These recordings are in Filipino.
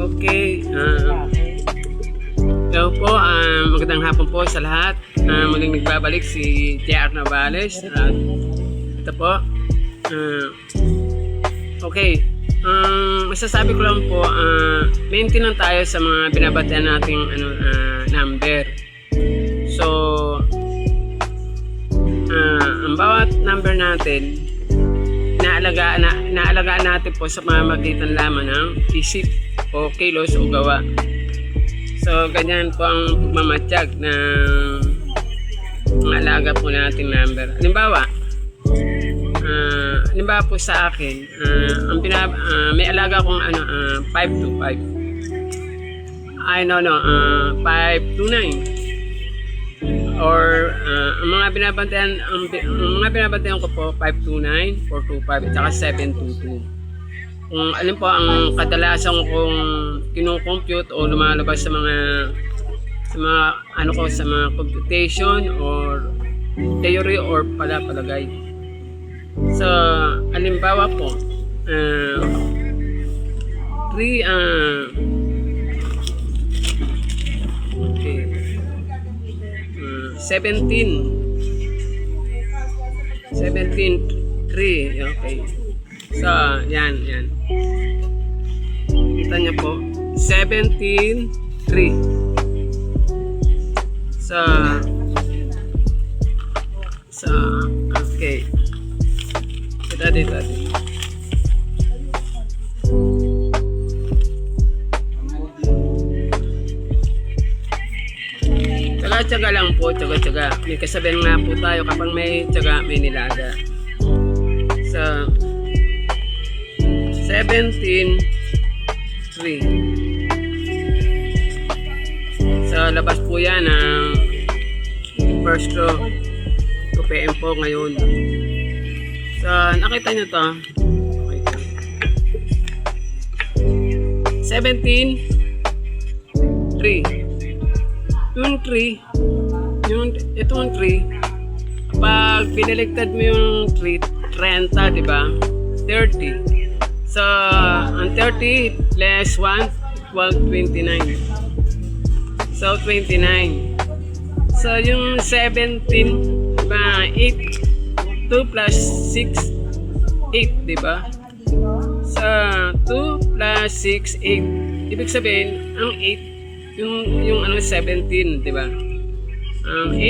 Okay. Hello po. Magandang hapon po sa lahat. Muling nagbabalik si JR Navales. At ito po. Okay. Masasabi ko lang po, maintain lang tayo sa mga binabatean nating number. So, ang bawat number natin, inaalagaan natin po sa pamamagitan lamang ng isip o kilos o gawa. So, ganyan po ang pagmamatsyag ng alaga po nating number. Halimbawa po sa akin, may alaga akong 525. 529. Or ang mga binabantayan ko po 529, 425 at saka 722. Kung alin po ang kadalasan kong kino-compute o lumalabas sa mga sa mga computation or theory or palagay. So, halimbawa po 17 3. Okay. So, yan. Kita niyo po. 17 3. So, okay. Dito. Tsaga lang po, tsaga. May kasabihan nga po tayo, kapag may tsaga, may nilaga. So, 17 3. So, labas po yan ang first row. 2 PM po ngayon. So, nakita nyo to. 17 3. Itong 3, pag pinaligtad mo yung 3, 30, diba? 30. So, ang 30 less 1 equal 29. So, 29. So, yung 17, diba? 8. 2 plus 6, 8, diba? So, 2 plus 6, 8. Ibig sabihin, ang 8, yung 17, di ba? 8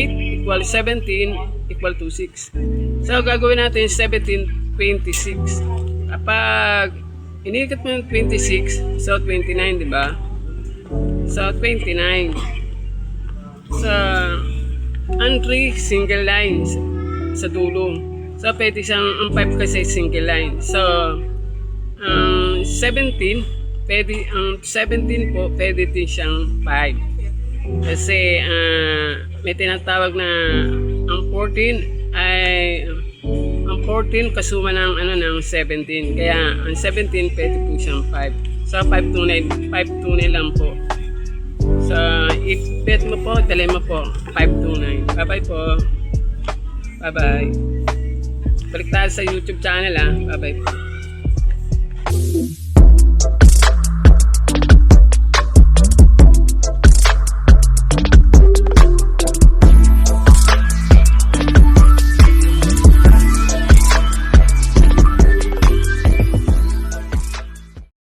equal 17 equal to 6. So, gagawin natin 17, 26. Kapag inikot mo yung 26, so 29, di ba? So, 29. So, ang 3 single lines sa dulo. So, pwede siyang, ang 5 kasi single line. So, 17, ang 17 po, pwede din siyang 5. Kasi may tinatawag na ang 14 ay ang 14 kasuma ng ng 17. Kaya ang 17 pwede po siyang 5. So 529 lang po. So i-bet mo po, tali mo po 529. Bye-bye po. Bye-bye. Balik tayo sa YouTube channel Bye-bye po.